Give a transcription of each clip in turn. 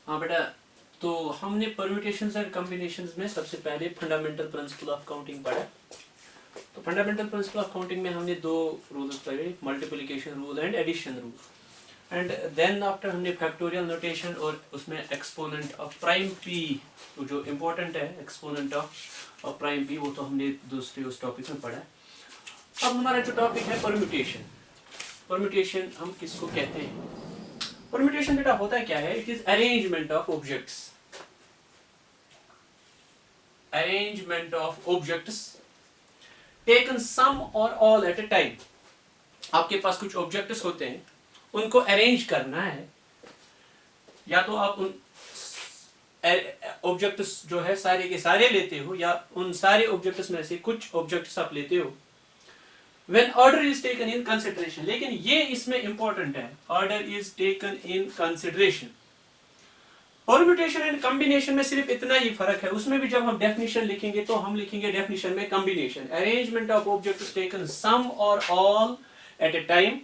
हाँ बेटा, तो हमने परम्यूटेशंस एंड कॉम्बिनेशंस में सबसे पहले फंडामेंटल प्रिंसिपल ऑफ काउंटिंग पढ़ा। तो फंडामेंटल प्रिंसिपल ऑफ काउंटिंग में हमने दो रूल्स पढ़े, multiplication rule and addition rule. And then after हमने फैक्टोरियल नोटेशन और उसमें एक्सपोनेंट ऑफ प्राइम पी, जो इम्पोर्टेंट है एक्सपोनेंट ऑफ प्राइम पी, वो तो हमने दूसरे उस टॉपिक में पढ़ा। अब हमारा जो टॉपिक है परम्यूटेशन। परम्यूटेशन हम किसको कहते हैं? परम्यूटेशन बेटा होता क्या है? It is arrangement of objects. Arrangement of objects taken some और ऑल एट ए टाइम। आपके पास कुछ ऑब्जेक्ट्स होते हैं, उनको अरेंज करना है, या तो आप उन ऑब्जेक्ट्स जो है सारे के सारे लेते हो, या उन सारे ऑब्जेक्ट्स में से कुछ ऑब्जेक्ट्स आप लेते हो। When order is taken in consideration, लेकिन ये इसमें इंपॉर्टेंट है, order is taken in consideration। Permutation and combination में सिर्फ इतना ही फर्क है, उसमें भी जब हम डेफिनेशन लिखेंगे तो हम लिखेंगे डेफिनेशन में combination, arrangement of objects taken some और all at a time.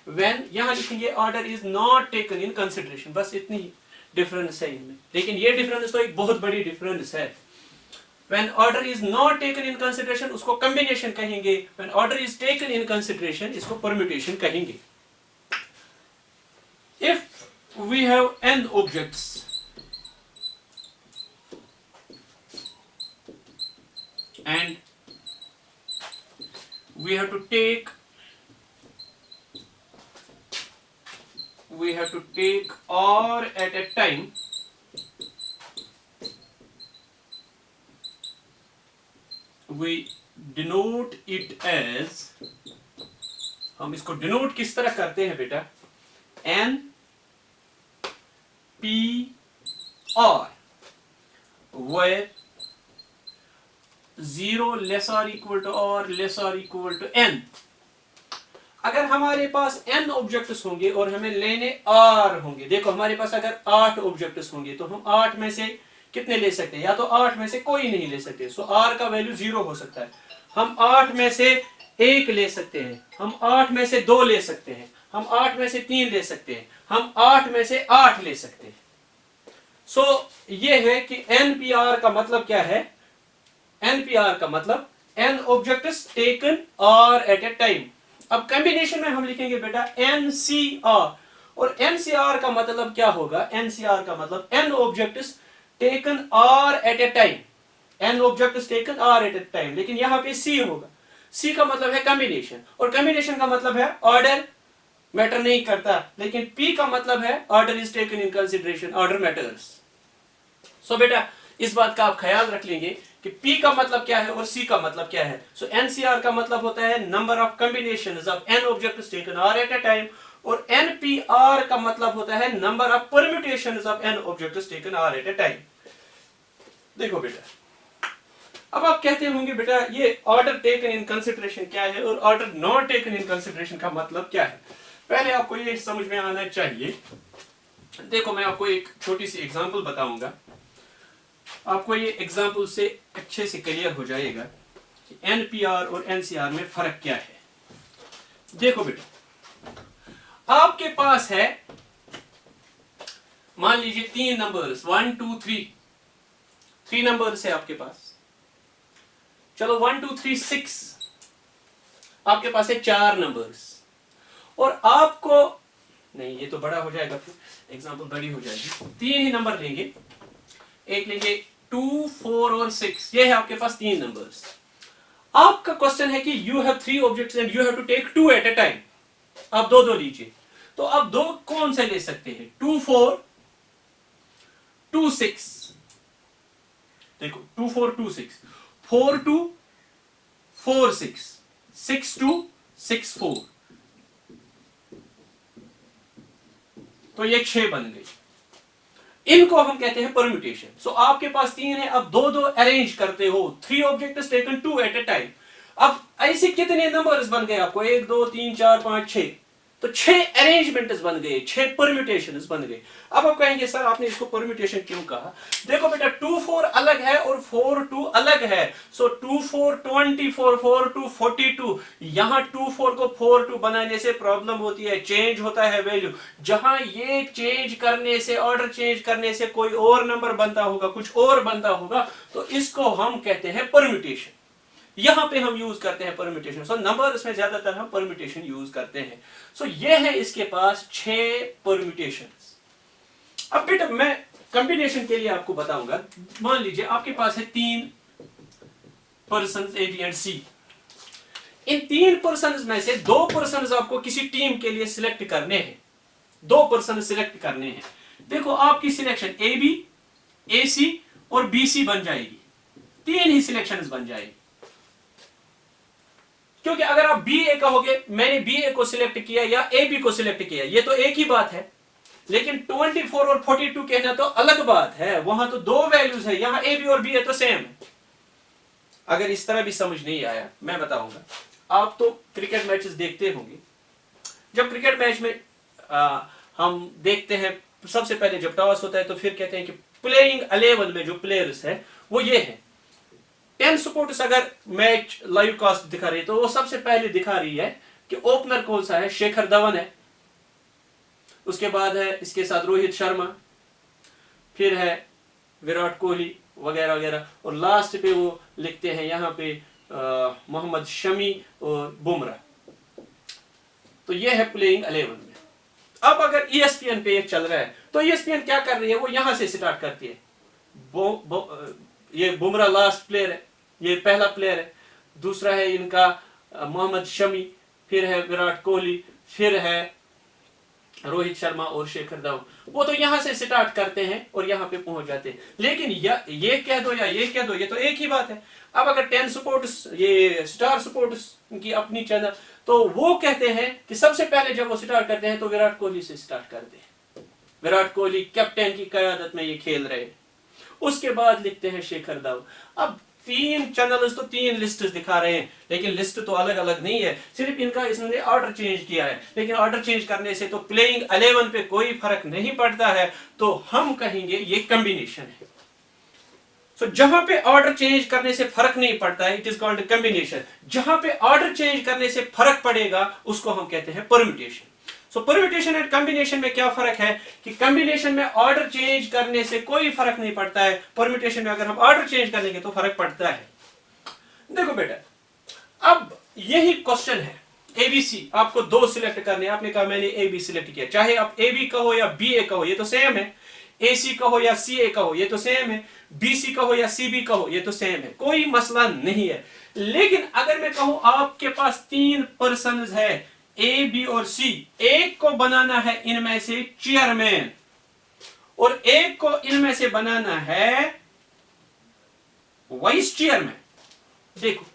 When यहां लिखेंगे order is not taken in consideration. बस इतनी डिफरेंस है इनमें, लेकिन ये डिफरेंस तो एक बहुत बड़ी डिफरेंस है। When order is not taken in consideration उसको combination कहेंगे, when order is taken in consideration इसको permutation कहेंगे। If we have n objects and we have to take or at a time, we denote it as, हम इसको denote किस तरह करते हैं बेटा? n p r, where 0 less or equal to or less or equal to n। अगर हमारे पास n objects होंगे और हमें लेने r होंगे, देखो हमारे पास अगर 8 ऑब्जेक्ट्स होंगे तो हम 8 में से कितने ले सकते हैं? या तो 8 में से कोई नहीं ले सकते, सो r का वैल्यू 0 हो सकता है। हम 8 में से 1 ले सकते हैं, हम 8 में से 2 ले सकते हैं, हम 8 में से 3 ले सकते हैं, हम 8 में से 8 ले सकते हैं। सो ये है कि NPR का मतलब क्या है? NPR का मतलब n objects taken r at a time. अब कॉम्बिनेशन में हम लिखेंगे बेटा NCR, और NCR का मतलब क्या होगा? NCR का मतलब n objects taken r at a time, n objects taken r at a time. लेकिन यहां पे c होगा, c का मतलब है कॉम्बिनेशन, और कॉम्बिनेशन का मतलब है ऑर्डर मैटर नहीं करता, लेकिन p का मतलब है order is taken in consideration, order matters. So बेटा इस बात का आप ख्याल रख लेंगे कि p का मतलब क्या है और c का मतलब क्या है। सो NCR का मतलब होता है number of combinations of n objects taken r at a time, और NPR का मतलब होता है number of permutations of n objects taken r at a time. देखो बेटा, अब आप कहते होंगे बेटा ये ऑर्डर टेकन इन कंसिडरेशन क्या है और order not taken in consideration का मतलब क्या है? पहले आपको ये समझ में आना चाहिए। देखो मैं आपको एक छोटी सी एग्जांपल बताऊंगा, आपको ये एग्जांपल से अच्छे से क्लियर हो जाएगा कि NPR और NCR में फर्क क्या है। देखो बेटा, आपके पास है मान लीजिए 3 नंबर्स 1 2 3, 3 नंबर्स है आपके पास। चलो 1 2 3 6, आपके पास है 4 नंबर्स, और आपको नहीं, ये तो बड़ा हो जाएगा, फिर एग्जांपल बड़ी हो जाएगी। 3 ही नंबर लेंगे, एक लेंगे 2 4 और 6, ये है आपके पास 3 नंबर्स। आपका क्वेश्चन है कि you have 3 objects and you have to take 2 at a time. आप दो लीजिए, तो आप 2 कौन से ले सकते हैं? 2 4 2 6, देखो 2 4 2 6, 4 2 4 6, 6 2 6 4, तो ये 6 बन गई। इनको हम कहते हैं परम्यूटेशन। सो आपके पास 3 है, अब 2 अरेंज करते हो, 3 objects taken 2 at a time. अब ऐसे कितने नंबर्स बन गए आपको? 1 2 3 4 5 6, तो 6 अरेंजमेंट्स बन गए, 6 परम्यूटेशंस बन गए। अब आप कहेंगे सर आपने इसको परम्यूटेशन क्यों कहा? देखो बेटा 2 4 अलग है और 4 2 अलग है। सो 2 4 24, 4 2 42। यहां 2 4 को 4 2 बनाने से प्रॉब्लम होती है, चेंज होता है वैल्यू। जहां ये चेंज करने से, ऑर्डर चेंज करने से कोई और नंबर बनता होगा, कुछ और बनता होगा, तो इसको हम कहते हैं परम्यूटेशन। यहां पे हम यूज करते हैं परम्यूटेशन। सो नंबर्स में ज्यादातर हम परम्यूटेशन यूज करते हैं। सो ये है इसके पास 6 परम्यूटेशंस। अब बेटा मैं कॉम्बिनेशन के लिए आपको बताऊंगा। मान लीजिए आपके पास है 3 persons A B and C. इन 3 पर्सन्स में से 2 पर्सन्स आपको किसी टीम के लिए सिलेक्ट करने हैं। 2 पर्सन सिलेक्ट करने हैं। देखो आपकी सिलेक्शन ए बी, ए सी और बी सी बन जाएगी। 3 ही सिलेक्शंस बन जाएगी। क्योंकि अगर आप बी ए कहोगे, मैंने बी ए को सिलेक्ट किया या ए बी को सिलेक्ट किया, ये तो एक ही बात है। लेकिन 24 और 42 कहना तो अलग बात है। वहां तो 2 वैल्यूज है, यहां ए बी और बी ए तो सेम है। अगर इस तरह भी समझ नहीं आया मैं बताऊंगा। आप तो क्रिकेट मैचेस देखते होंगे। जब क्रिकेट मैच में हम देखते हैं, सबसे पहले जब टॉस होता है तो फिर कहते हैं कि प्लेइंग 11 में जो प्लेयर्स है वो ये है। 10 स्पोर्ट्स अगर मैच लाइव कास्ट दिखा रही है तो वो सबसे पहले दिखा रही है कि ओपनर कौन सा है, शेखर धवन है, उसके बाद है इसके साथ रोहित शर्मा, फिर है विराट कोहली वगैरह वगैरह, और लास्ट पे वो लिखते हैं यहाँ पे मोहम्मद शमी और बुमराह। तो ये है प्लेइंग 11 में। अब अगर ESPN पे चल रहा है तो ESPN क्या कर रही है, वो यहां से स्टार्ट करती है। ये बुमराह लास्ट प्लेयर है, ये पहला प्लेयर है। दूसरा है इनका मोहम्मद शमी, फिर है विराट कोहली, फिर है रोहित शर्मा और शेखर धवन। वो तो यहां से स्टार्ट करते हैं और यहां पे पहुंच जाते हैं। लेकिन ये कह दो या ये कह दो, ये तो एक ही बात है। अब अगर 10 स्पोर्ट्स, ये स्टार स्पोर्ट्स की अपनी चैनल, तो वो कहते हैं कि सबसे पहले जब वो स्टार्ट करते हैं तो विराट कोहली से स्टार्ट करते हैं। विराट कोहली कैप्टन की क़यादत में ये खेल रहे हैं। उसके बाद लिखते हैं शेखर धवन। अब 3 चैनल्स तो 3 लिस्ट दिखा रहे हैं, लेकिन लिस्ट तो अलग अलग नहीं है, सिर्फ इनका इसने ऑर्डर चेंज किया है। लेकिन ऑर्डर चेंज करने से तो प्लेइंग 11 पे कोई फर्क नहीं पड़ता है, तो हम कहेंगे ये कॉम्बिनेशन है। सो जहां पे ऑर्डर चेंज करने से फर्क नहीं पड़ता है, इट इज कॉल्ड कॉम्बिनेशन। जहां पे ऑर्डर चेंज करने से फर्क पड़ेगा उसको हम कहते हैं permutation. So permutation and combination में क्या फर्क है कि कॉम्बिनेशन में ऑर्डर चेंज करने से कोई फर्क नहीं पड़ता है, परम्यूटेशन में अगर हम ऑर्डर चेंज कर लेंगे तो फर्क पड़ता है। देखो बेटा, अब यही क्वेश्चन है। ABC आपको 2 सिलेक्ट करने, आपने कहा मैंने AB सिलेक्ट किया, चाहे आप AB कहो या BA कहो ये तो सेम है, AC कहो या CA कहो ये तो सेम है, BC कहो या CB कहो ये तो सेम है, कोई मसला नहीं है। लेकिन अगर मैं कहूं आपके पास 3 पर्सन है A, B और C, एक को बनाना है इनमें से चेयरमैन और एक को इनमें से बनाना है वाइस चेयरमैन। देखो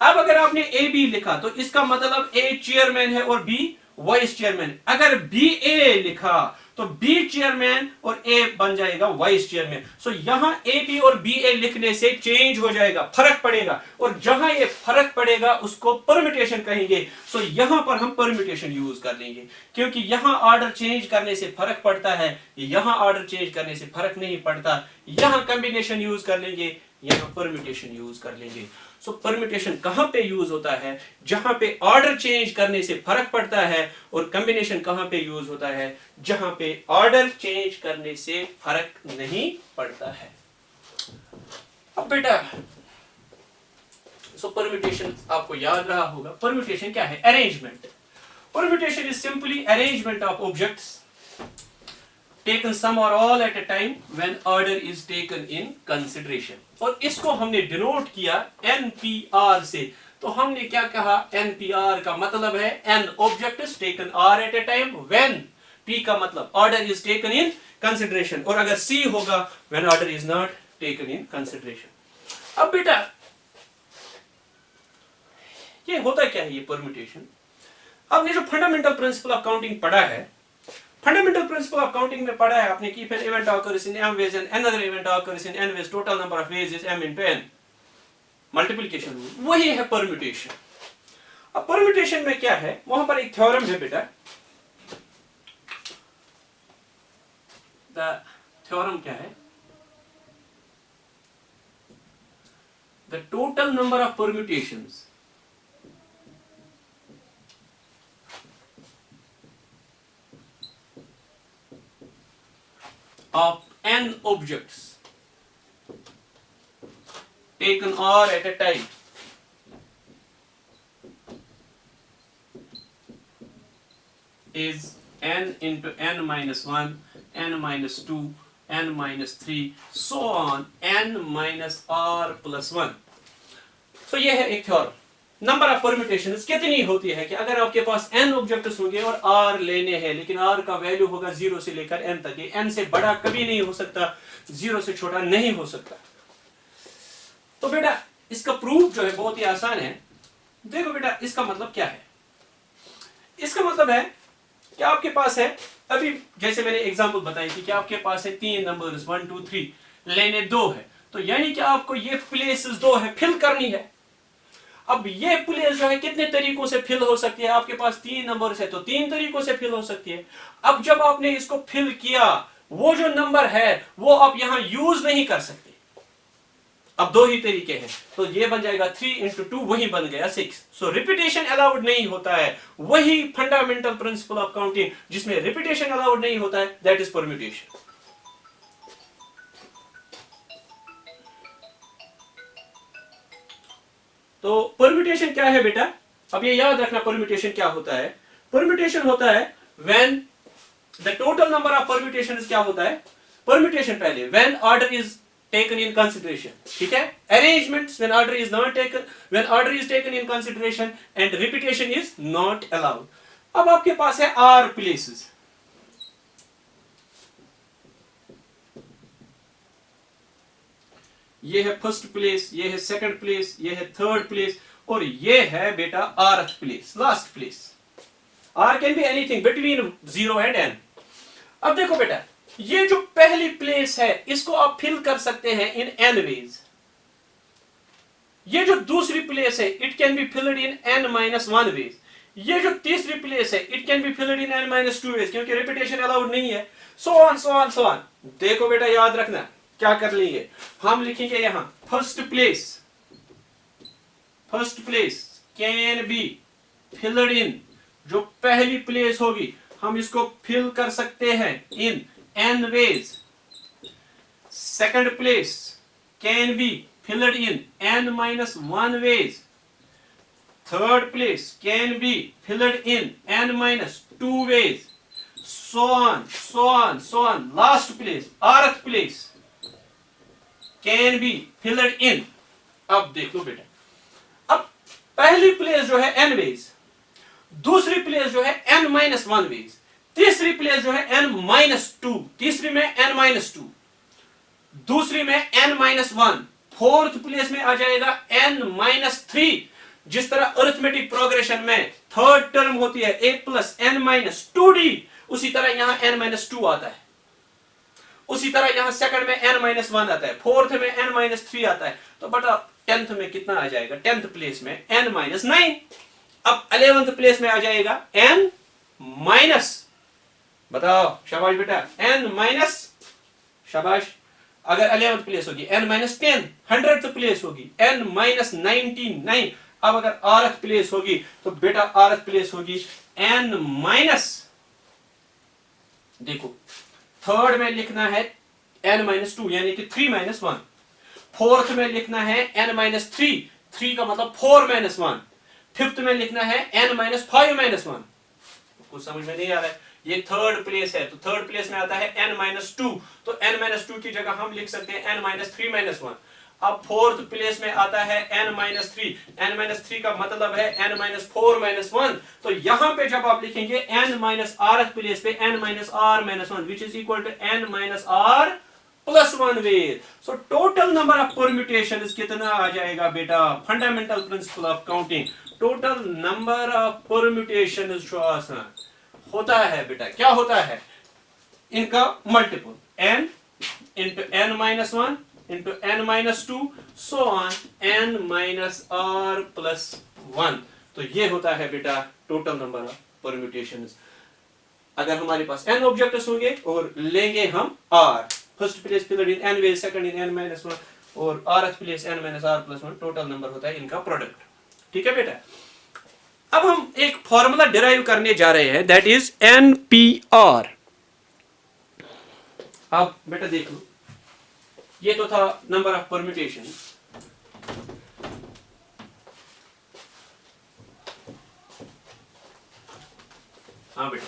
अब अगर आपने ए बी लिखा तो इसका मतलब ए चेयरमैन है और बी वाइस चेयरमैन। अगर बी ए लिखा तो बी चेयरमैन और ए बन जाएगा वाइस चेयरमैन। सो यहां ए बी और बी ए लिखने से चेंज हो जाएगा, फर्क पड़ेगा, और जहां ये फर्क पड़ेगा उसको परम्यूटेशन कहेंगे। सो यहां पर हम परम्यूटेशन यूज कर लेंगे, क्योंकि यहां ऑर्डर चेंज करने से फर्क पड़ता है, यहां ऑर्डर चेंज करने से फर्क नहीं पड़ता। यहां कॉम्बिनेशन यूज कर लेंगे, यहां परम्यूटेशन यूज कर लेंगे। सो परम्यूटेशन कहां पे यूज होता है, जहां पे ऑर्डर चेंज करने से फर्क पड़ता है, और कॉम्बिनेशन कहां पे यूज होता है, जहां पे ऑर्डर चेंज करने से फर्क नहीं पड़ता है। अब बेटा सो परम्यूटेशन आपको याद रहा होगा। परम्यूटेशन क्या है? Arrangement. Permutation is simply arrangement of objects taken some or all at a time when order is taken in consideration। और इसको हमने डिनोट किया NPR से। तो हमने क्या कहा? NPR का मतलब है N objects taken R at a time when P का मतलब order is taken in consideration, और अगर C होगा when order is not taken in consideration। अब बेटा ये होता क्या है ये परम्यूटेशन? आपने जो फंडामेंटल प्रिंसिपल ऑफ काउंटिंग पढ़ा है, फंडामेंटल प्रिंसिपल ऑफ काउंटिंग में पढ़ा है आपने कि if an event occurs in m ways and another event occurs in n ways, total number of ways is m into n, multiplication rule, वही है permutation. अब परम्यूटेशन में क्या है, वहां पर एक थ्योरम है बेटा, द थ्योरम क्या है? The total number of permutations of n objects taken R at a time is n into n minus 1, n minus 2, n minus 3, so on, n minus r plus 1. So ये है एक theorem. Number of permutations कितनी होती है कि अगर आपके पास n objects होंगे और r लेने हैं, लेकिन r का वैल्यू होगा 0 से लेकर n तक. ये n से बड़ा कभी नहीं हो सकता, 0 से छोटा नहीं हो सकता. तो बेटा इसका प्रूफ जो है बहुत ही आसान है. देखो बेटा इसका मतलब क्या है? इसका मतलब है कि आपके पास है, अभी जैसे मैंने एग्जांपल बताई थी कि आपके पास है 3 नंबर्स 1 2 3, लेने 2 है, तो यानी कि आपको ये प्लेसेस 2 है फिल करनी है. अब ये प्लेस जो है कितने तरीकों से फिल हो सकती है? आपके पास 3 नंबर्स है तो 3 तरीकों से फिल हो सकती है. अब जब आपने इसको फिल किया, वो जो नंबर है वो आप यहां यूज नहीं कर सकते. अब 2 ही तरीके हैं, तो ये बन जाएगा 3 into 2, वही बन गया 6. सो रिपीटेशन अलाउड नहीं होता है. वही फंडामेंटल प्रिंसिपल ऑफ काउंटिंग जिसमें रिपीटेशन अलाउड नहीं होता है, दैट इज परम्यूटेशन. तो परम्यूटेशन क्या है बेटा? अब ये याद रखना परम्यूटेशन क्या होता है. परम्यूटेशन होता है when the total number of permutations क्या होता है? परम्यूटेशन पहले when order is taken in consideration. ठीक है? Arrangements when order is not taken, when order is taken in consideration and repetition is not allowed. अब आपके पास है R places. ये है फर्स्ट प्लेस, ये है सेकंड प्लेस, ये है थर्ड प्लेस, और ये है बेटा rth place, last place. R can be anything between 0 and n. अब देखो बेटा, ये जो पहली प्लेस है इसको आप फिल कर सकते हैं इन n वेज. ये जो दूसरी प्लेस है it can be filled in n minus 1 ways. ये जो तीसरी प्लेस है it can be filled in n minus 2 ways, क्योंकि रिपीटेशन अलाउड नहीं है. So on so on so on. देखो बेटा याद रखना क्या कर लेंगे, हम लिखेंगे यहां first place can be filled इन, जो पहली प्लेस होगी हम इसको फिल कर सकते हैं इन n ways. Second place can be filled in n minus 1 ways. Third place can be filled in n minus 2 ways. So on, so on, so on. Last place, rth place can be filled in. अब देख लो बेटा, अब पहली place जो है n ways, दूसरी place जो है n minus 1 ways, तीसरी प्लेस जो है n minus 2, तीसरी में n minus 2, दूसरी में n minus 1, फोर्थ प्लेस में आ जाएगा n minus 3. जिस तरह अरिथमेटिक प्रोग्रेशन में थर्ड टर्म होती है a plus n minus 2d, उसी तरह यहां n minus 2 आता है. उसी तरह यहां सेकंड में n minus 1 आता है, फोर्थ में n minus 3 आता है. तो बटा 10th में कितना आ जाएगा? 10th प्लेस में n minus 9. अब 11th प्लेस में आ जाएगा n minus, बताओ शाबाश बेटा, n माइनस, शाबाश. अगर 11th प्लेस होगी n माइनस 10, 100th प्लेस होगी n माइनस 99. अब अगर rth प्लेस होगी तो बेटा rth प्लेस होगी n माइनस, देखो थर्ड में लिखना है n माइनस 2 यानी कि 3 माइनस 1, फोर्थ में लिखना है n माइनस 3, 3 का मतलब 4 माइनस 1, फिफ्थ में लिखना है n माइनस 5 माइनस 1. कुछ समझ में नहीं आ रहा है? ये थर्ड प्लेस है, तो थर्ड प्लेस में आता है n माइनस 2, तो n माइनस 2 की जगह हम लिख सकते हैं n माइनस 3 माइनस 1. अब फोर्थ प्लेस में आता है n माइनस 3, n माइनस 3 का मतलब है n माइनस 4 माइनस 1. तो यहां पे जब आप लिखेंगे n माइनस r प्लेस पे n minus r minus 1 which is equal to n minus r plus 1 ways. So total number of permutation कितना आ जाएगा बेटा? Fundamental principle of counting, total number of permutation जो आसान होता है बेटा, क्या होता है? इनका multiple n into n minus 1 into n minus 2 so on n minus r plus 1. तो ये होता है बेटा टोटल नंबर ऑफ परम्यूटेशंस. अगर हमारे पास n ऑब्जेक्ट्स होंगे और लेंगे हम r, first place filled in n ways, second in n minus 1 और rth place n minus r plus 1, total number होता है इनका प्रोडक्ट। ठीक है बेटा। अब हम एक फॉर्मूला डिराइव करने जा रहे हैं, दैट इज NPR। आप बेटा देख लो, ये तो था नंबर ऑफ परम्यूटेशन। हाँ बेटा,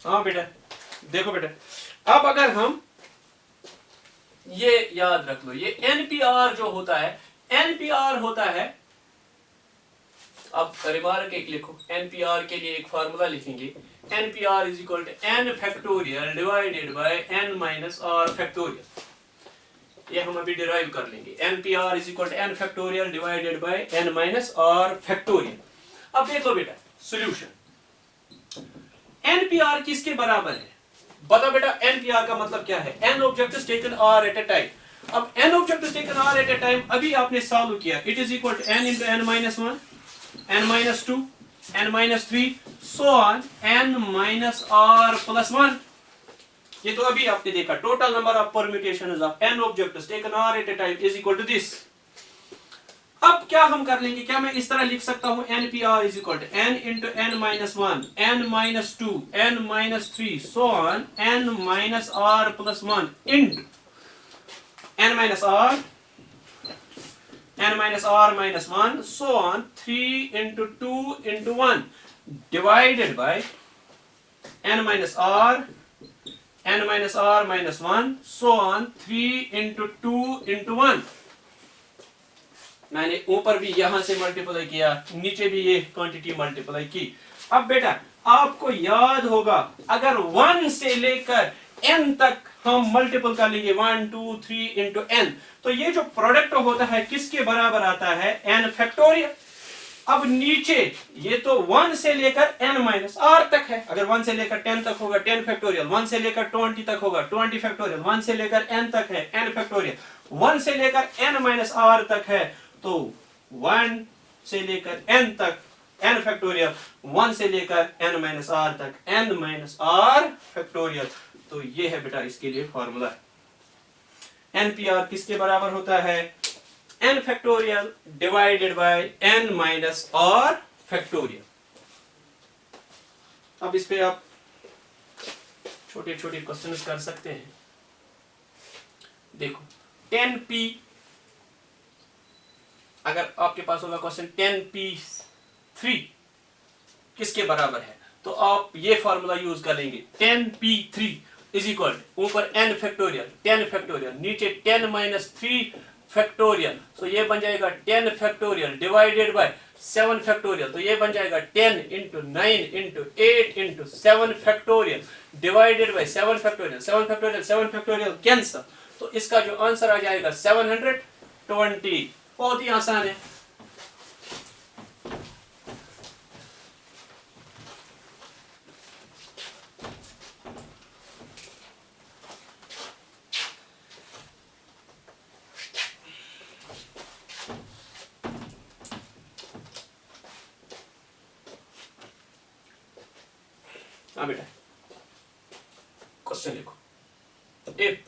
हाँ बेटा देखो बेटा, अब अगर हम ये याद रख लो, ये NPR जो होता है, NPR होता है, अब रिमार्क एक लिखो, NPR के लिए एक फार्मूला लिखेंगे, NPR is equal to n factorial divided by n minus r factorial. ये हम अभी डिराइव कर लेंगे, NPR is equal to n factorial divided by n minus r factorial. अब देखो बेटा सॉल्यूशन, NPR किसके बराबर है? बता बेटा, NPR का मतलब क्या है? n objects taken r at a time. अब n objects taken r at a time अभी आपने सॉल्व किया, it is equal to n into n minus 1, n minus 2, n minus 3, so on, n minus r plus 1। ये तो अभी आपने देखा, total number of permutations of n objects taken r at a time is equal to this. अब क्या हम कर लेंगे, क्या मैं इस तरह लिख सकता हूं, NPR is equal to n into n minus 1, n minus 2, n minus 3, so on, n minus r plus 1 into n minus r, n minus r minus 1, so on, 3 into 2 into 1 divided by n minus r, n minus r minus 1, so on, 3 into 2 into 1। मैंने ऊपर भी यहां से multiply किया, नीचे भी ये quantity multiply की। अब बेटा आपको याद होगा, अगर 1 से लेकर n तक हम मल्टीपल कर लेंगे, 1 2 3 इंटू n, तो ये जो प्रोडक्ट होता है किसके बराबर आता है, n फैक्टोरियल। अब नीचे ये तो 1 से लेकर n माइनस r तक है, अगर 1 से लेकर 10 तक होगा 10 फैक्टोरियल, 1 से लेकर 20 तक होगा 20 फैक्टोरियल, 1 से लेकर n तक है n फैक्टोरियल, 1 से लेकर n माइनस r तक है, तो 1 से लेकर n तक n फैक्टोरियल, 1 से लेकर n माइनस r तक n माइनस r फैक्टोरियल। तो ये है बेटा इसके लिए फॉर्मूला। NPR किसके बराबर होता है, n factorial divided by n minus r factorial. अब इस पे आप छोटे छोटे क्वेश्चंस कर सकते हैं। देखो 10p, अगर आपके पास होगा क्वेश्चन 10p3 किसके बराबर है, तो आप ये फॉर्मूला यूज करेंगे, 10p3 इज इक्वल ऊपर n फैक्टोरियल 10 फैक्टोरियल, नीचे 10 माइनस 3 फैक्टोरियल, तो ये बन जाएगा 10 फैक्टोरियल डिवाइडेड बाय 7 फैक्टोरियल, तो ये बन जाएगा 10 into 9 into 8 into 7 factorial divided bye 7 factorial, 7 factorial cancel, तो इसका जो आंसर आ जाएगा 720। बहुत ही आसान है। हाँ बेटा क्वेश्चन लिखो, if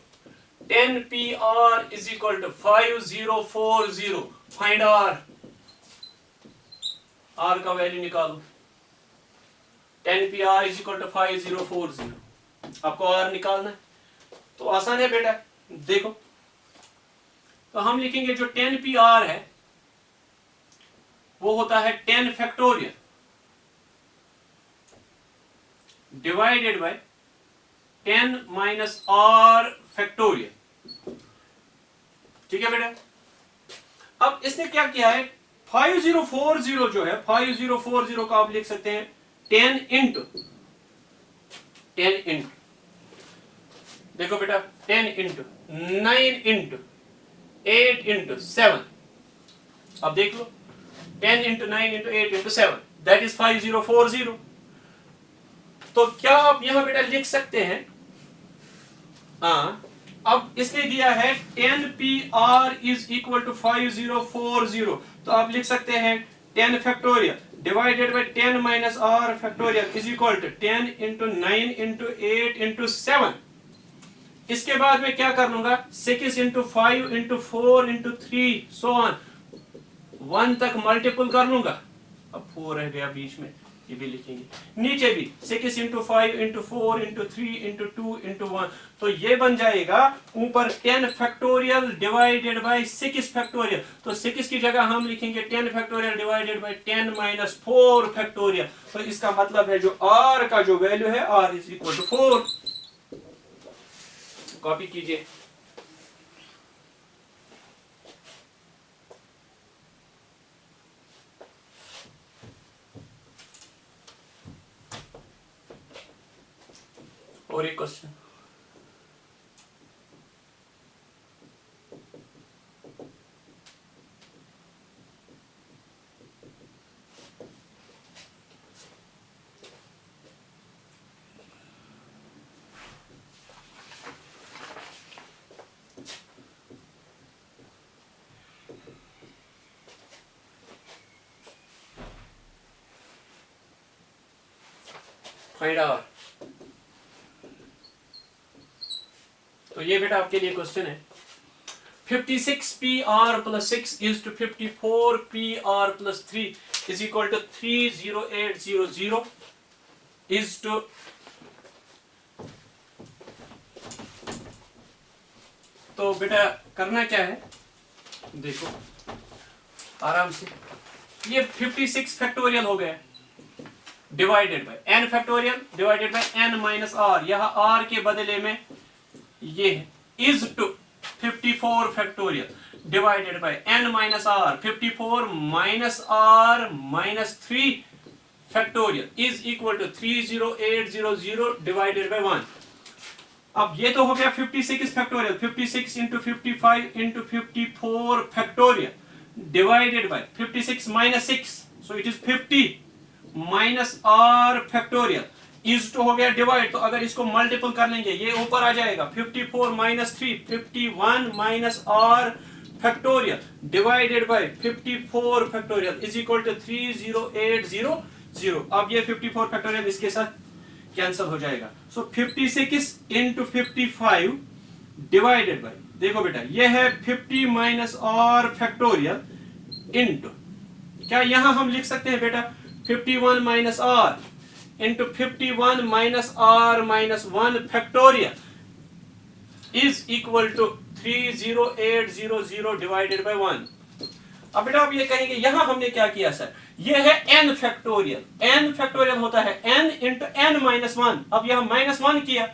10PR is equal to 5040, find R, R का वैल्यू निकालो। 10PR is equal to 5040, आपको R निकालना है, तो आसान है बेटा। देखो तो हम लिखेंगे जो 10PR है वो होता है 10 factorial divided bye 10 minus R factorial. ठीक है बेटा, अब इसने क्या किया है, 5040 जो है 5040 का आप लिख सकते हैं 10 इंटू देखो बेटा 10 इंटू 9 इंटू 8 इंटू 7, अब देख लो 10 into 9 into 8 into 7 that is 5040। तो क्या आप यहां बेटा लिख सकते हैं, हाँ, अब इसने दिया है 10PR इज इक्वल टू 5040, तो आप लिख सकते हैं 10 factorial divided by 10 minus R factorial is equal to 10 into 9 into 8 into 7। इसके बाद मैं क्या कर लूंगा, 6 into 5 into 4 into 3 so on 1 तक मल्टीपल कर लूंगा। अब 4 रह गया बीच में, ये भी लिखेंगे, नीचे भी 6 into 5 into 4 into 3 into 2 into 1, तो ये बन जाएगा ऊपर 10 फैक्टोरियल डिवाइडेड बाई 6 फैक्टोरियल, तो 6 की जगह हम लिखेंगे 10 factorial divided by 10 minus 4 factorial. तो इसका मतलब है जो r का जो वैल्यू है r is equal to 4। Copy कीजिए। और एक क्वेश्चन, फाइंड आवर। तो ये बेटा आपके लिए क्वेश्चन है, 56PR plus 6 is to 54PR plus 3 is equal to 30800 is to तो बेटा करना क्या है, देखो आराम से, ये 56 फैक्टोरियल हो गया divided by n factorial divided by n minus r, यहां r के बदले में ये is to 54 factorial divided by n minus r, 54 minus r minus 3 factorial is equal to 30800 divided by 1। अब ये तो हो गया 56 factorial, 56 into 55 into 54 factorial divided by 56 minus 6, so it is 50 minus r factorial is to हो गया divide, तो अगर इसको मल्टीपल कर लेंगे ये ऊपर आ जाएगा 54 minus 3, 51 minus r factorial divided by 54 factorial is equal to 30800। अब ये 54 फैक्टोरियल इसके साथ कैंसिल हो जाएगा, सो 56 इंटू 55 डिवाइडेड बाय, देखो बेटा ये है 50 माइनस r फैक्टोरियल इंटू, क्या यहां हम लिख सकते हैं बेटा 51 minus r into 51 minus r minus 1 factorial is equal to 30800 divided by 1। अब बेटा आप ये कहेंगे यहां हमने क्या किया सर, ये है n फैक्टोरियल, n फैक्टोरियल होता है n इंटू n माइनस 1, अब यहां माइनस 1 किया,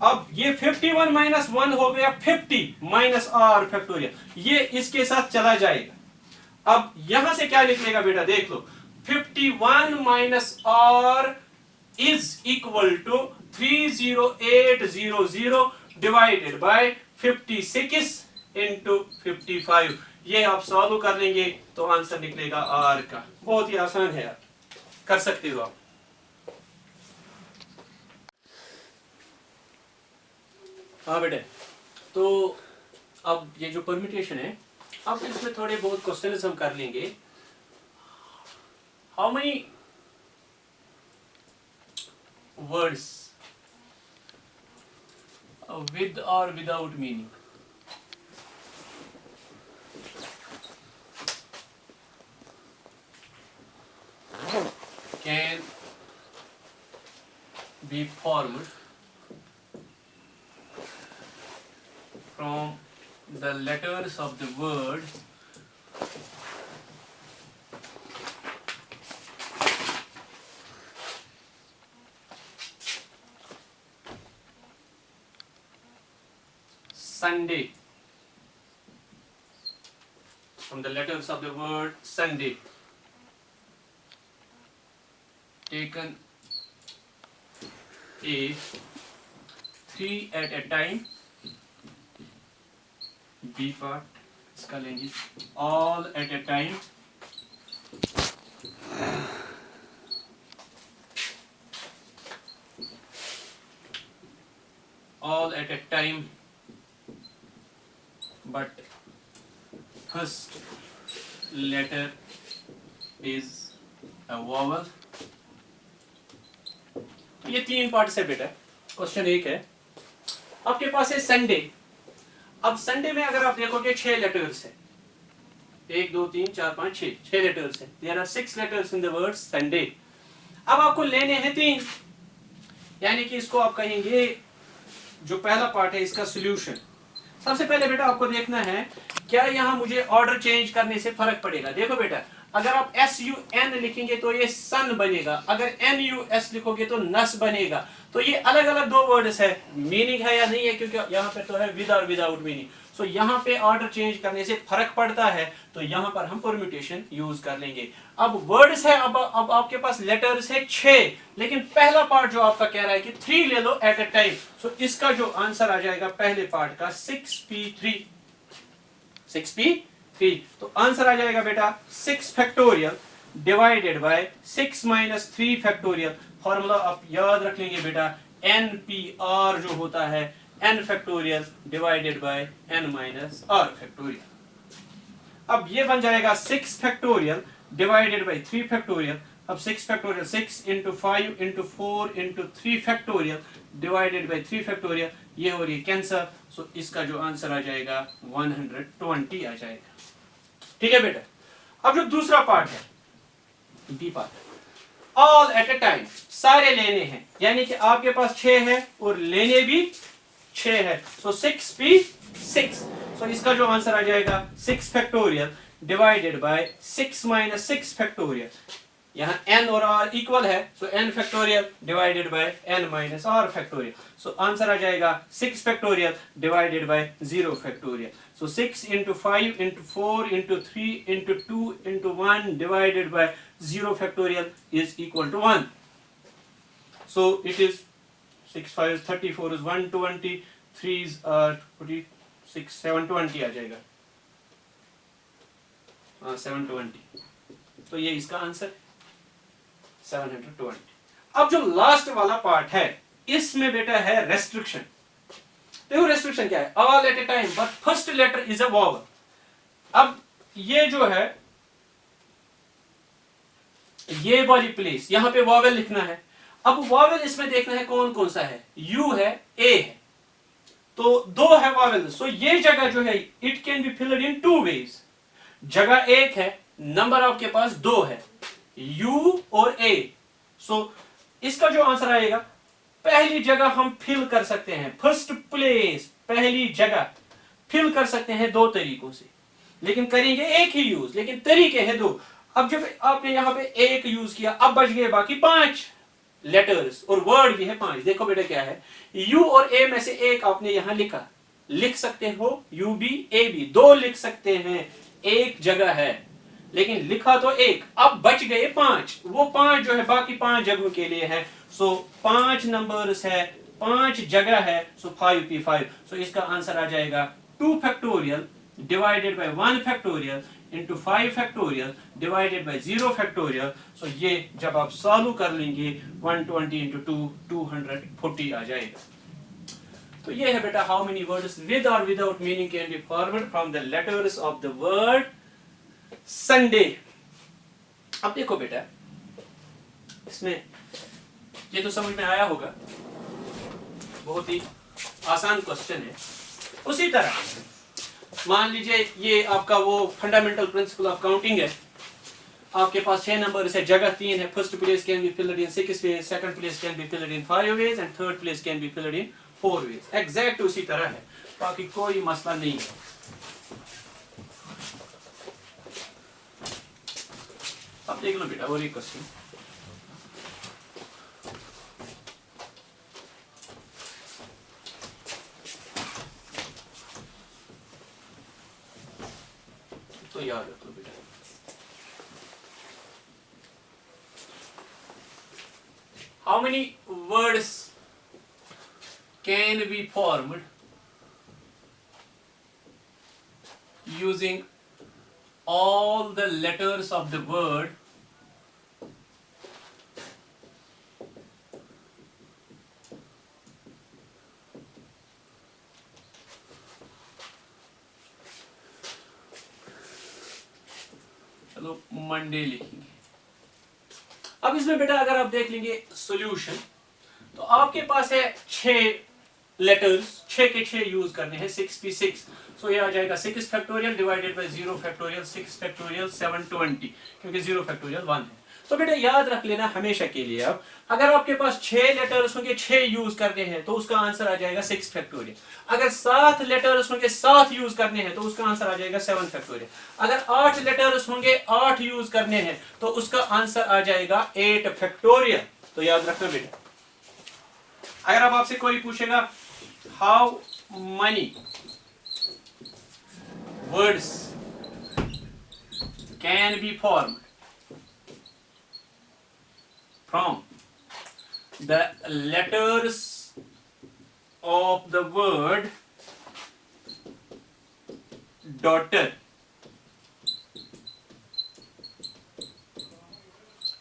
अब ये 51 माइनस 1 हो गया 50 माइनस r फैक्टोरियल, ये इसके साथ चला जाएगा। अब यहां से क्या निकलेगा बेटा, देख लो 51 minus r is equal to 30800 divided by 56 into 55, ये आप सॉल्व कर लेंगे तो आंसर निकलेगा r का। बहुत ही आसान है यार, कर सकते हो आप। हाँ बेटे, तो अब ये जो परम्यूटेशन है, अब इसमें थोड़े बहुत क्वेश्चंस हम कर लेंगे। How many words with or without meaning can be formed from the letters of the word Sunday, from the letters of the word Sunday, taken A 3 at a time, B part इसका लेंगे all at a time, all at a time but first letter is a vowel। ये 3 part है बेटा। Question 1 है, आपके पास है Sunday. अब संडे में अगर आप देखोगे 6 लेटर्स है, 1 2 3 4 5 6 लेटर्स है। There are 6 letters in the word Sunday. अब आपको लेने हैं 3, यानी कि इसको आप कहेंगे जो पहला पार्ट है इसका सॉल्यूशन। सबसे पहले बेटा आपको देखना है क्या यहाँ मुझे ऑर्डर चेंज करने से फर्क पड़ेगा। देखो बेटा, अगर आप SUN लिखेंगे तो ये सन बनेगा, अगर NUS लिखोगे तो नस बनेगा। तो ये अलग अलग 2 वर्ड्स है, मीनिंग है या नहीं है, क्योंकि यहाँ पे तो है विद और विदाउट मीनिंग। सो यहाँ पे ऑर्डर चेंज करने से फर्क पड़ता है, तो यहाँ पर हम परम्यूटेशन यूज कर लेंगे। अब वर्ड्स है, अब आपके पास लेटर्स है 6, लेकिन पहला पार्ट जो आपका कह रहा है कि 3 ले लो एट ए टाइम। सो इसका जो आंसर आ जाएगा पहले पार्ट का 6p3। तो आंसर आ जाएगा बेटा 6 factorial divided by 6 minus 3 factorial. Formula आप याद रख लेंगे बेटा, NPR जो होता है n factorial divided by n minus r factorial. अब ये बन जाएगा 6 फैक्टोरियल डिवाइडेड बाय 3 फैक्टोरियल। अब 6 factorial 6 into 5 into 4 into 3 factorial divided bye 3 factorial, ये और ये कैंसर। सो इसका जो आंसर आ जाएगा 120 आ जाएगा। ठीक है बेटा। अब जो दूसरा पार्ट है, D part, all at a time, सारे लेने हैं, यानी कि आपके पास 6 है और लेने भी 6 है। सो 6p6। सो इसका जो आंसर आ जाएगा 6 factorial divided by 6 minus 6 factorial. यहाँ n और r इक्वल है, so n factorial divided by n minus r factorial. So answer आ जाएगा 6 factorial divided by 0 factorial. So 6 into 5 into 4 into 3 into 2 into 1 divided by 0 factorial is equal to 1। So it is 6 5 34 is 120, 3 is 46 720 आ जाएगा। 720। तो ये इसका answer 720। अब जो last वाला पार्ट है इसमें बेटा है रेस्ट्रिक्शन। देखो रेस्ट्रिक्शन क्या है, all at a time but first letter is a vowel. अब ये जो है ये वाली प्लेस, यहां पे वॉवल लिखना है। अब वॉवल इसमें देखना है कौन कौन सा है, यू है, ए है, तो 2 है वॉवल। सो ये जगह जो है it can be filled in 2 ways. जगह 1 है, नंबर आपके पास 2 है, U और A। सो इसका जो आंसर आएगा, पहली जगह हम फिल कर सकते हैं, फर्स्ट प्लेस, पहली जगह फिल कर सकते हैं 2 तरीकों से, लेकिन करेंगे एक ही यूज, लेकिन तरीके हैं 2। अब जब आपने यहां पे एक यूज किया, अब बच गए बाकी 5 लेटर्स और वर्ड भी है 5। देखो बेटा क्या है, U और A में से एक आपने यहां लिखा, लिख सकते हो UB AB, 2 लिख सकते हैं, एक जगह है, लेकिन लिखा तो एक, अब बच गए 5। वो 5 जो है बाकी 5 जगहों के लिए है। सो 5 नंबर्स है, 5 जगह है, सो 5p5। सो इसका आंसर आ जाएगा 2 factorial divided by 1 factorial into 5 factorial divided by 0 factorial. So ये जब आप सॉल्व कर लेंगे 120 इंटू 2 240 आ जाएगा। तो ये है बेटा हाउ मेनी वर्ड्स विद और without meaning can be formed from the letters of the word Sunday. अब देखो बेटा, इसमें ये तो समझ में आया होगा, बहुत ही आसान क्वेश्चन है। उसी तरह मान लीजिए ये आपका वो फंडामेंटल प्रिंसिपल ऑफ काउंटिंग है, आपके पास 6 नंबर है, जगह 3 है, first place can be filled in 6 ways, second place can be filled in 5 ways and third place can be filled in 4 ways. Exact उसी तरह है, बाकी कोई मसला नहीं है। अब देख लो बेटा और एक क्वेश्चन, तो याद रखो बेटा, how many words can be formed using all the letters of the word चलो मंडे लिखेंगे। अब इसमें बेटा अगर आप देख लेंगे सॉल्यूशन, तो आपके पास है 6 लेटर्स, 6 के 6 यूज करने हैं, 6p6। सो ये आ जाएगा 6 factorial divided by 0 factorial 6 factorial 720, क्योंकि 0 फैक्टोरियल 1 है। तो बेटा याद रख लेना हमेशा के लिए, अब अगर आपके पास 6 लेटर्स होंगे, 6 यूज करने हैं, तो उसका आंसर आ जाएगा 6 फैक्टोरियल। अगर 7 लेटर्स होंगे, 7 यूज करने हैं, तो उसका आंसर आ जाएगा 7 फैक्टोरियल। अगर 8 लेटर्स होंगे, 8 यूज करने हैं, तो उसका आंसर आ जाएगा 8 फैक्टोरियल। तो याद रखना बेटा। अगर अब आपसे कोई पूछेगा how many words can be formed from the letters of the word daughter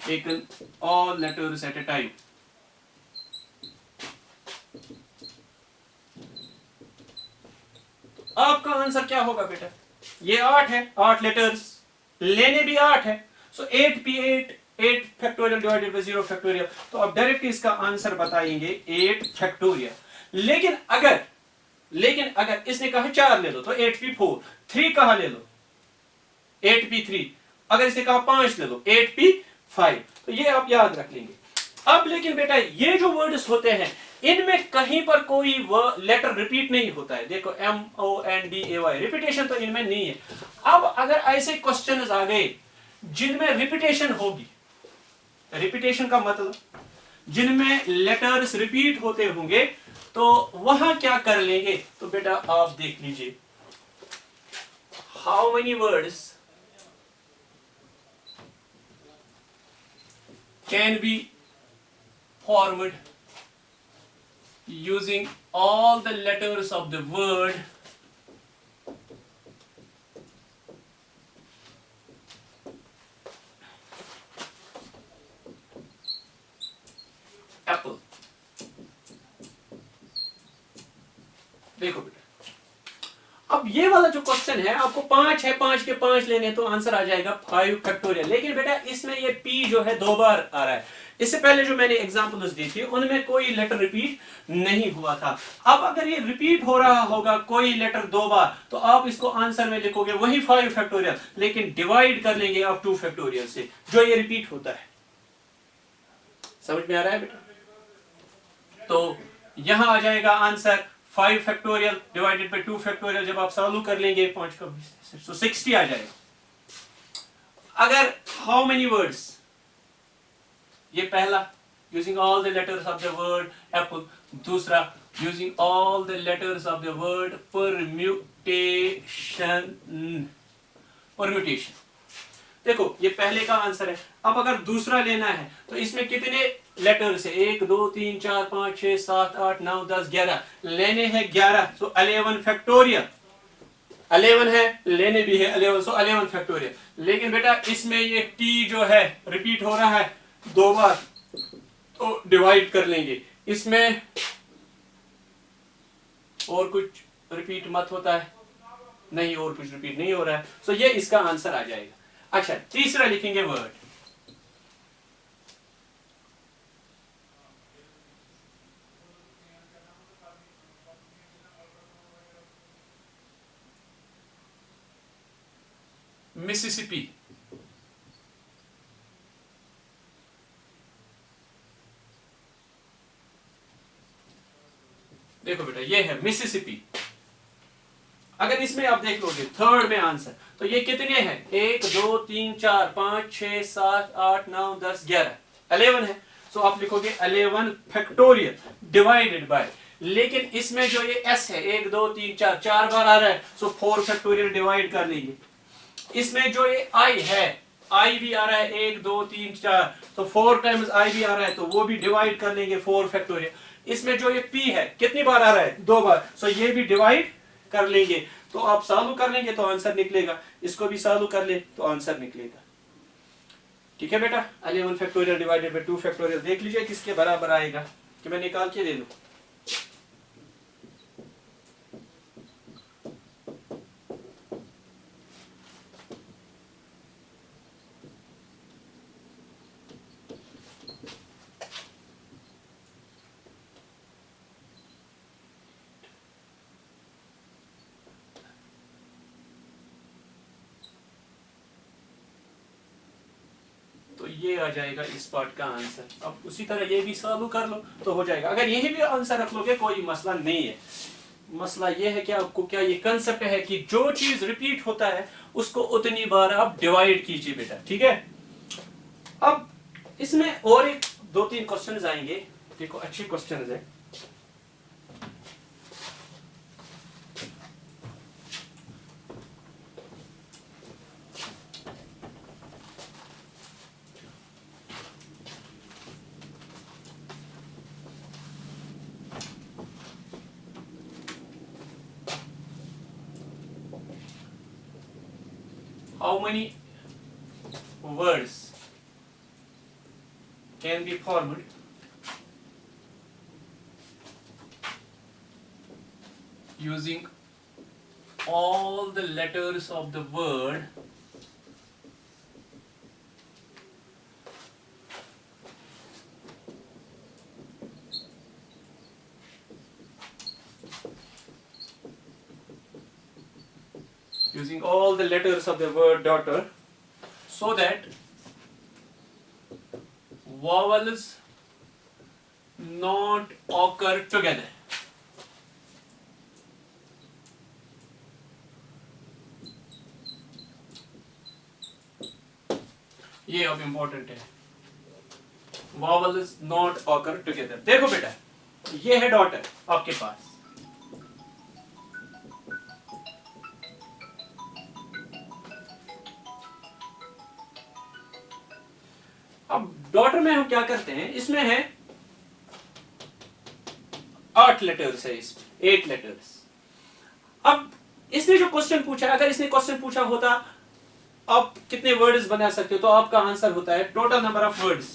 taken all letters at a time, आपका आंसर क्या होगा बेटा? ये 8 है, 8 लेटर्स, लेने भी 8 है, सो 8p8 8 factorial divided by 0 factorial. तो आप डायरेक्ट इसका आंसर बताएंगे 8 फैक्टोरियल। लेकिन अगर इसने कहा 4 ले लो तो 8p4, 3 कहा ले लो 8p3, अगर इसने कहा 5 ले लो 8p5। तो ये आप याद रख लेंगे। अब लेकिन बेटा ये जो वर्ड्स होते हैं, इनमें कहीं पर कोई लेटर रिपीट नहीं होता है। देखो MONDAY, रिपीटेशन तो इनमें नहीं है। अब अगर ऐसे क्वेश्चंस आ गए जिनमें रिपीटेशन होगी, रिपीटेशन का मतलब जिनमें लेटर्स रिपीट होते होंगे, तो वहां क्या कर लेंगे? तो बेटा आप देख लीजिए, how many words can be formed using all the letters of the word apple। देखो बेटा, अब ये वाला जो क्वेश्चन है, आपको 5 है, 5 के 5 लेने, तो आंसर आ जाएगा 5 फैक्टोरियल। लेकिन बेटा इसमें ये p जो है 2 बार आ रहा है। इससे पहले जो मैंने एग्जांपल्स दी थी उनमें कोई लेटर रिपीट नहीं हुआ था। अब अगर ये रिपीट हो रहा होगा कोई लेटर 2 बार, तो आप इसको आंसर में लिखोगे वही 5 फैक्टोरियल, लेकिन डिवाइड कर लेंगे आप 2 फैक्टोरियल से, जो ये रिपीट होता है। समझ में आ रहा है बेटा? तो यहां आ जाएगा answer 5 factorial divided bye 2 factorial. जब आप सॉल्व कर लेंगे 5 का 60 आ जाएगा। अगर हाउ मेनी वर्ड्स, ये पहला using all the letters of the word apple, दूसरा using all the letters of the word permutation। देखो ये पहले का आंसर है। अब अगर दूसरा लेना है तो इसमें कितने लेटर्स है? 1 2 3 4 5 6 7 8 9 10 11 लेने हैं 11, सो 11 फैक्टोरियल। 11 है, लेने भी है 11, सो 11 फैक्टोरियल। लेकिन बेटा इसमें ये t जो है रिपीट हो रहा है 2 बार, तो डिवाइड कर लेंगे। इसमें और कुछ रिपीट मत होता है, नहीं और कुछ रिपीट नहीं हो रहा है, सो ये इसका आंसर आ जाएगा। अच्छा, तीसरा लिखेंगे वर्ड, मिसिसिपी। देखो बेटा ये है मिसिसिपी। अगर इसमें आप देख लोगे थर्ड में आंसर, तो ये कितने हैं? 1 2 3 4 5 6 7 8 9 10 11, 11 है, सो आप लिखोगे 11 फैक्टोरियल डिवाइडेड बाय। लेकिन इसमें जो ये s है 1 2 3 4 4 बार आ रहा है, सो 4 फैक्टोरियल डिवाइड कर लेंगे। इसमें जो ये i है, i भी आ रहा है 1 2 3 4, तो 4 टाइम्स i भी आ रहा है, तो वो भी डिवाइड कर लेंगे 4 फैक्टोरियल। इसमें जो ये p है कितनी बार आ रहा है? 2 बार, सो ये भी डिवाइड कर लेंगे। तो आप सॉल्व कर लेंगे तो आंसर निकलेगा, इसको भी सॉल्व कर ले तो आंसर निकलेगा। ठीक है बेटा, 11 फैक्टोरियल डिवाइडेड बाय 2 फैक्टोरियल देख लीजिए किसके बराबर आएगा, कि मैं निकाल के दे दूं। ये आ जाएगा इस पार्ट का आंसर। अब उसी तरह ये भी सॉल्व कर लो तो हो जाएगा। अगर यही भी आंसर रख लोगे कोई मसला नहीं है। मसला ये है कि आपको क्या ये कंसेप्ट है कि जो चीज रिपीट होता है उसको उतनी बार आप डिवाइड कीजिए बेटा, ठीक है। अब इसमें और एक 2-3 क्वेश्चंस आएंगे, देखो अच्छे क्वेश्चंस है। How many words can be formed using all the letters of the word using all the letters of the word daughter so that vowels not occur together. ये अब इंपॉर्टेंट है, vowels not occur together। देखो बेटा ये है daughter आपके पास, अब daughter में हम क्या करते हैं, इसमें है 8 लेटर्स है, इसमें 8 लेटर्स। अब इसने जो क्वेश्चन पूछा, अगर इसने क्वेश्चन पूछा होता आप कितने वर्ड्स बना सकते हो, तो आपका आंसर होता है total number of words,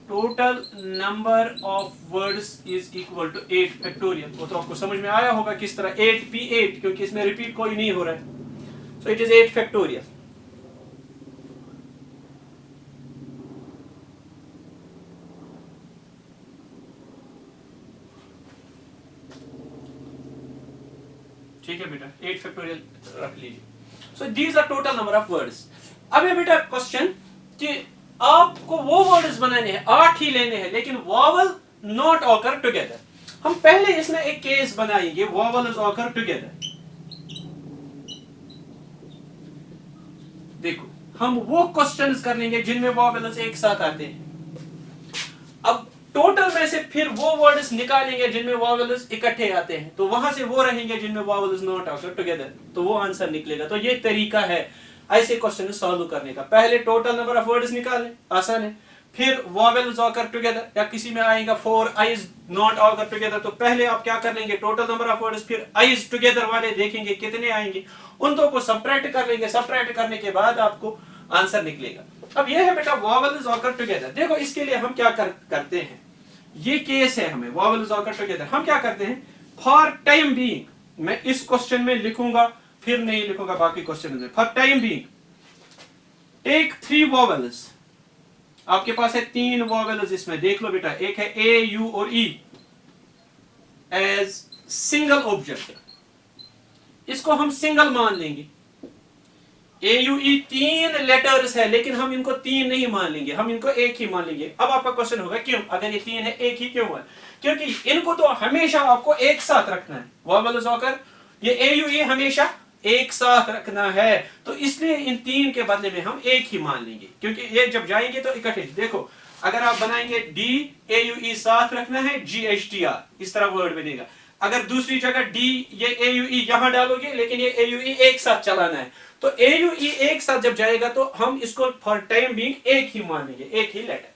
total number of words is equal to 8 factorial. वो तो आपको समझ में आया होगा किस तरह, 8p8 क्योंकि इसमें रिपीट कोई नहीं हो रहा है, सो इट इज 8 फैक्टोरियल। ठीक है बेटा, 8 फैक्टोरियल रख लीजिए। So these are total number of words. अब है बेटा क्वेश्चन कि आपको वो वर्ड्स बनाने हैं, 8 ही लेने हैं, लेकिन वॉवल नॉट ऑकर टुगेदर। हम पहले इसमें एक केस बनाएंगे, वॉवल्स ऑकर टुगेदर। देखो हम वो क्वेश्चंस कर लेंगे जिनमें वॉवल्स एक साथ आते हैं। अब टोटल में से फिर वो वर्ड्स निकालेंगे जिनमें वॉवल्स इकट्ठे आते हैं, तो वहां से वो रहेंगे जिनमें वॉवल्स नॉट ऑकर टुगेदर, तो वो आंसर निकलेगा। तो ये तरीका है ऐसे क्वेश्चन सॉल्व करने का। पहले टोटल नंबर ऑफ वर्ड्स निकालें, आसान है, फिर वॉवल्स ऑकर टुगेदर, या किसी में आएगा 4 आईज नॉट ऑकर टुगेदर, तो पहले आप क्या कर लेंगे, टोटल नंबर ऑफ वर्ड्स, फिर आईज टुगेदर वाले देखेंगे कितने आएंगे, उन दो को सब्ट्रैक्ट कर लेंगे, सब्ट्रैक्ट करने के बाद आपको आंसर निकलेगा। अब ये है बेटा वॉवल्स ऑकर टुगेदर। देखो इसके लिए हम क्या करते हैं, ये केस है हमें वॉवल्स ऑकर टुगेदर। हम क्या करते हैं, फॉर टाइम बीइंग, मैं इस क्वेश्चन में लिखूंगा फिर नहीं लिखूंगा बाकी क्वेश्चन में, for time being take 3 vowels. आपके पास है 3 वॉवल्स इसमें, देख लो बेटा, एक है ए, यू और ई एज सिंगल ऑब्जेक्ट, इसको हम सिंगल मान लेंगे। ए यू ई 3 लेटर्स है, लेकिन हम इनको 3 नहीं मान लेंगे, हम इनको एक ही मान लेंगे। अब आपका क्वेश्चन होगा क्यों, अगर ये 3 है एक ही क्यों है, क्योंकि इनको तो हमेशा आपको एक साथ रखना है, वॉवल्स ऑकर ये ए यू ई हमेशा एक साथ रखना है, तो इसलिए इन 3 के बदले में हम एक ही मान लेंगे, क्योंकि ये जब जाएंगे तो इकट्ठे। देखो अगर आप बनाएंगे डी ए यू ई साथ रखना है, जी एच टी आर, इस तरह वर्ड बनेगा। अगर दूसरी जगह डी ये ए यू ई यहां डालोगे, लेकिन ये ए यू ई एक साथ चलाना है, तो ए यू ई एक साथ जब जाएगा तो हम इसको फॉर टाइम बीइंग एक ही मानेंगे, एक ही लेटर।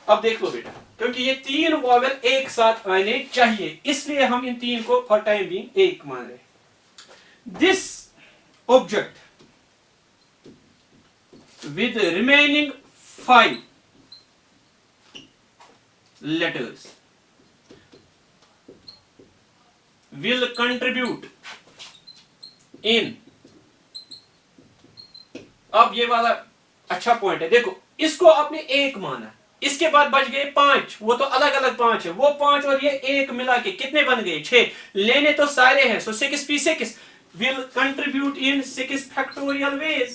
अब देख लो बेटा, क्योंकि ये 3 वॉवेल एक साथ आने चाहिए, इसलिए हम इन 3 को फॉर टाइम बीइंग एक मान रहे हैं। This object with remaining 5 letters will contribute in, अब ये वाला अच्छा पॉइंट है, देखो इसको आपने एक माना, इसके बाद बच गए 5, वो तो अलग अलग 5 है, वो 5 और ये एक मिला के कितने बन गए, 6, लेने तो सारे हैं, सो 6p6 will contribute in 6 factorial ways।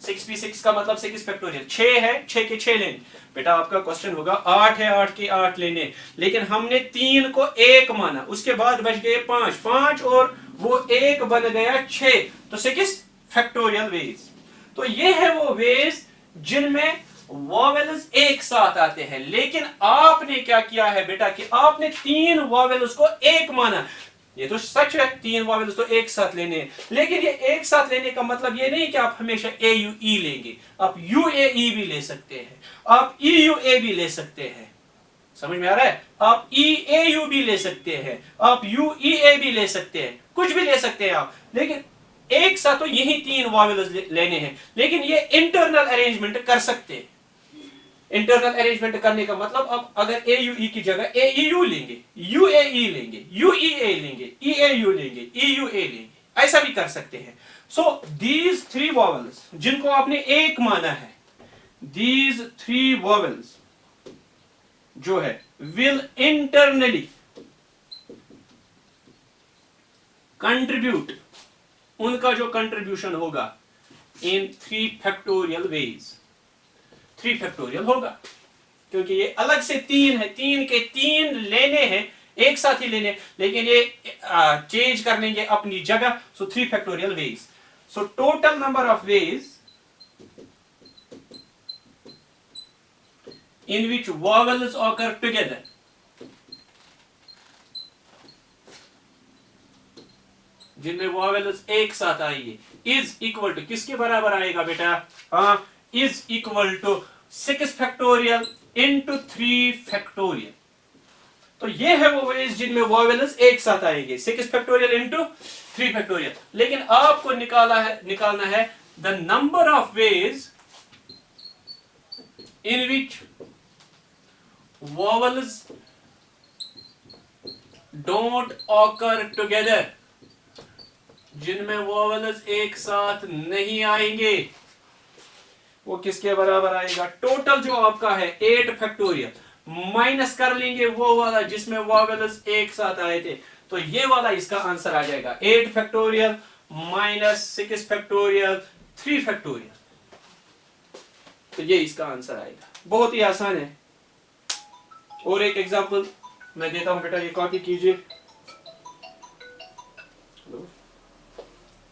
6p6 का मतलब 6 फैक्टोरियल 6 है, 6 के 6 लेने। बेटा आपका क्वेश्चन होगा 8 है, 8 के 8 लेने, लेकिन हमने 3 को 1 माना, उसके बाद बच गए 5, 5 और वो 1 बन गया 6, तो 6 फैक्टोरियल वेज। तो ये है वो वेज जिनमें वॉवेल्स एक साथ आते हैं। लेकिन आपने क्या किया है बेटा कि आपने 3 वॉवेल्स को 1 माना। ये तो सच है, 3 वॉवेल्स तो एक साथ लेने हैं, लेकिन ये एक साथ लेने का मतलब ये नहीं कि आप हमेशा ए यू ई लेंगे। आप यू ए ई भी ले सकते हैं, आप ई यू ए भी ले सकते हैं, समझ में आ रहा है? आप ई ए यू भी ले सकते हैं, आप यू ई ए भी ले सकते हैं, कुछ भी ले सकते हैं आप, लेकिन एक साथ तो यही 3 वॉवेल्स लेने हैं। लेकिन ये इंटरनल अरेंजमेंट कर सकते हैं। इंटरनल अरेंजमेंट करने का मतलब अब अगर ए यू ई की जगह ए ई यू लेंगे, यू ए ई लेंगे, यू ई ए लेंगे, ई ए यू लेंगे, ई यू ए लेंगे, ऐसा भी कर सकते हैं। सो दीज 3 वॉवेल्स जिनको आपने एक माना है, दीज 3 वॉवेल्स जो है विल इंटरनली कंट्रीब्यूट, उनका जो कंट्रीब्यूशन होगा इन 3 फैक्टोरियल वेज, 3 फैक्टोरियल होगा, क्योंकि ये अलग से 3 है, 3 के 3 लेने हैं, एक साथ ही लेने, लेकिन ये चेंज कर लेंगे अपनी जगह। सो 3 factorial veg. So total number of ways in which vowels occur together जिनमें vowels एक साथ आएंगे is equal to किसके बराबर आएगा बेटा? हाँ, is equal to 6 factorial into 3 factorial. तो ये है वो वेज जिनमें vowels एक साथ आएंगे, 6 फैक्टोरियल into 3 फैक्टोरियल। लेकिन आपको निकालना है the number of ways in which vowels don't occur together, जिनमें vowels एक साथ नहीं आएंगे। वो किसके बराबर आएगा? टोटल जो आपका है 8 फैक्टोरियल, माइनस कर लेंगे वो वाला जिसमें vowels एक साथ आए थे, तो ये वाला इसका आंसर आ जाएगा 8 फैक्टोरियल माइनस 6 फैक्टोरियल 3 फैक्टोरियल। तो ये इसका आंसर आएगा। बहुत ही आसान है। और एक एग्जांपल मैं देता हूं बेटा, ये कॉपी कीजिए। हेलो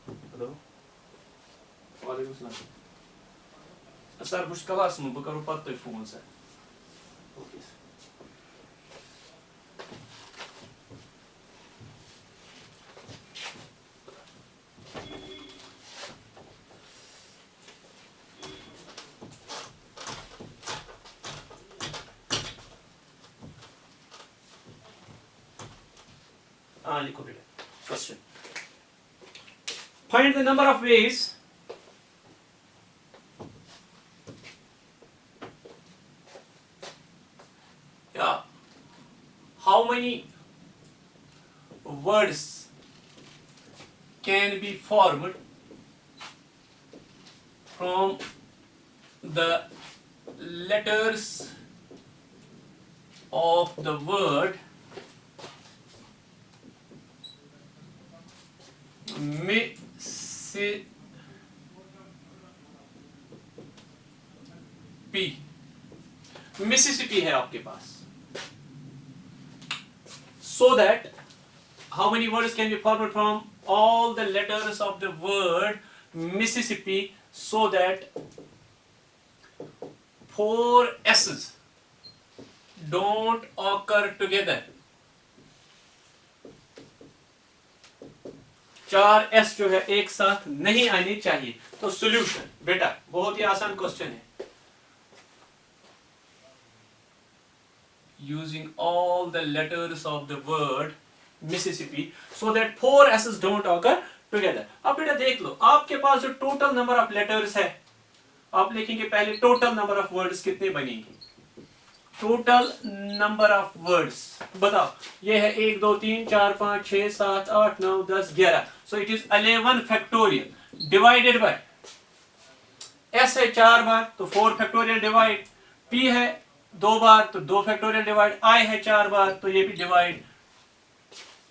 हेलो वालेकुम सलाम सर, बुश क्लास में बह करो पत्ते फोन सर। Okay sir. लिखो बेटा question. Find the number of ways how many words can be formed from the letters of the word Mississippi। Mississippi है आपके पास। So that how many words can be formed from all the letters of the word Mississippi, so that 4 S's don't occur together। 4 S जो है एक साथ नहीं आनी चाहिए। तो सॉल्यूशन बेटा बहुत ही आसान क्वेश्चन है। Using all the letters of the word Mississippi, so that 4 S's don't occur together। अब बेटा देख लो, आपके पास जो टोटल नंबर ऑफ लेटर्स है, आप लिखेंगे पहले टोटल नंबर ऑफ वर्ड्स कितने बनेंगे। टोटल नंबर ऑफ वर्ड्स बताओ। ये है 1 2 3 4 5 6 7 8 9 10 11। सो it is 11 factorial divided bye S है 4 बार तो 4 फैक्टोरियल डिवाइड, P है 2 बार तो 2 फैक्टोरियल डिवाइड, I है 4 बार तो ये भी डिवाइड,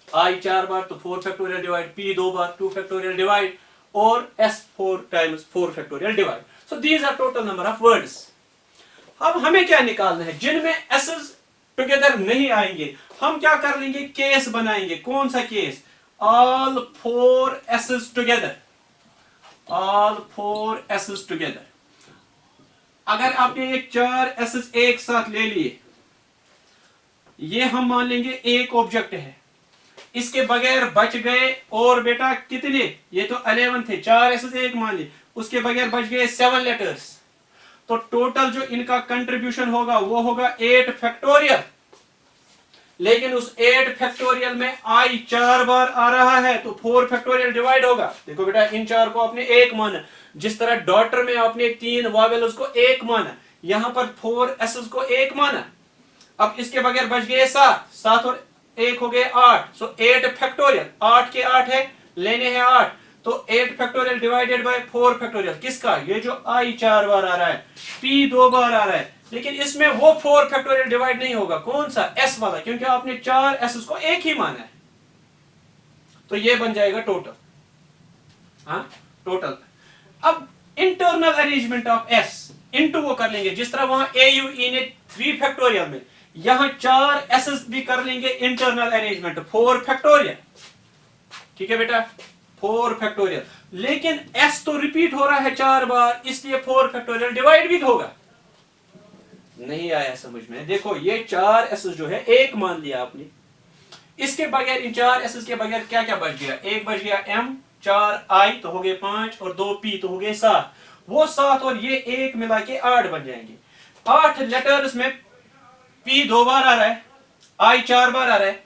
I 4 बार तो 4 फैक्टोरियल डिवाइड, P 2 बार 2 फैक्टोरियल डिवाइड, और S4 times 4 factorial divide. So these are total number of words. अब हमें क्या निकालना है? जिनमें s's टुगेदर नहीं आएंगे हम क्या कर लेंगे? केस बनाएंगे. कौन सा case? All 4 s's together. All 4 s's together. अगर आपने ये 4 s's एक साथ ले लिए, ये हम मान लेंगे एक ऑब्जेक्ट है. इसके बगैर बच गए और बेटा कितने? ये तो 11 थे, 4 s's एक मान लिए, उसके बगैर बच गए 7 लेटर्स. तो टोटल जो इनका कंट्रीब्यूशन होगा वो होगा 8 फैक्टोरियल. लेकिन उस 8 फैक्टोरियल में i 4 बार आ रहा है तो 4 फैक्टोरियल डिवाइड होगा. देखो बेटा इन 4 को आपने एक माना, जिस तरह डॉटर में आपने 3 वॉवेल्स को एक माना, यहां पर 4 s's को एक माना. अब इसके बगैर बच गए 7 और 1 हो गए 8. सो 8 फैक्टोरियल, 8 के 8 है, लेने हैं 8. तो 8 फैक्टोरियल डिवाइडेड बाय 4 फैक्टोरियल. किसका? ये जो i 4 बार आ रहा है, p 2 बार आ रहा है, लेकिन इसमें वो 4 फैक्टोरियल डिवाइड नहीं होगा. कौन सा? s वाला, क्योंकि आपने 4 s को एक ही माना है. तो ये बन जाएगा टोटल. हाँ टोटल. अब internal arrangement of s into वो कर लेंगे, जिस तरह वहां AUE ने 3 फैक्टोरियल में, यहां 4 s's भी कर लेंगे इंटरनल अरेंजमेंट 4 फैक्टोरियल. ठीक है बेटा, 4 फैक्टोरियल. लेकिन s तो रिपीट हो रहा है 4 बार, इसलिए 4 फैक्टोरियल डिवाइड भी होगा. नहीं आया समझ में? देखो ये 4 s's जो है एक मान लिया आपने, इसके बगैर, इन 4 s's के बगैर क्या क्या बच गया? एक बच गया m, 4 i तो हो गए 5 और 2 p तो हो गए 7. वो 7 और ये 1 मिला के 8 बन जाएंगे. 8 लेटर्स में p 2 बार आ रहा है, i 4 बार आ रहा है,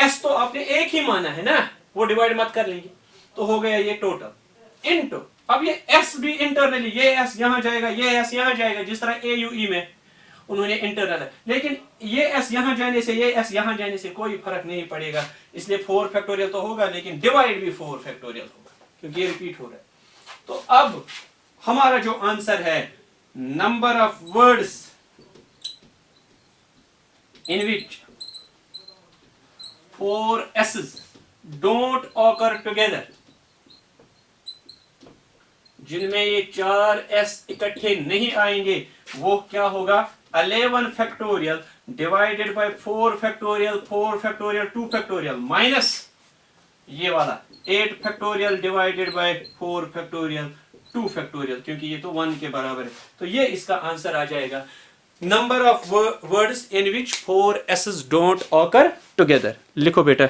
s तो आपने एक ही माना है ना, वो डिवाइड मत कर लेंगे. तो हो गया ये टोटल इनटू. अब ये s भी इंटरनली, ये s यहां जाएगा, ये s यहां जाएगा, जिस तरह AUE में उन्होंने इंटरनल है. लेकिन ये s यहां जाने से, ये s यहां जाने से कोई फर्क नहीं पड़ेगा. इसलिए 4 फैक्टोरियल तो होगा, लेकिन डिवाइड भी 4 फैक्टोरियल होगा, क्योंकि ये रिपीट हो रहा है. तो अब हमारा जो आंसर है, number of words in which 4 s's don't occur together, जिनमें ये 4 s इकट्ठे नहीं आएंगे, वो क्या होगा? 11 factorial divided bye 4 factorial, 4 factorial, 2 factorial, minus ये वाला 8 factorial divided bye 4 factorial, 2 factorial, क्योंकि ये तो 1 के बराबर है. तो ये इसका आंसर आ जाएगा. Number of words in which 4 s's don't occur together. लिखो बेटा.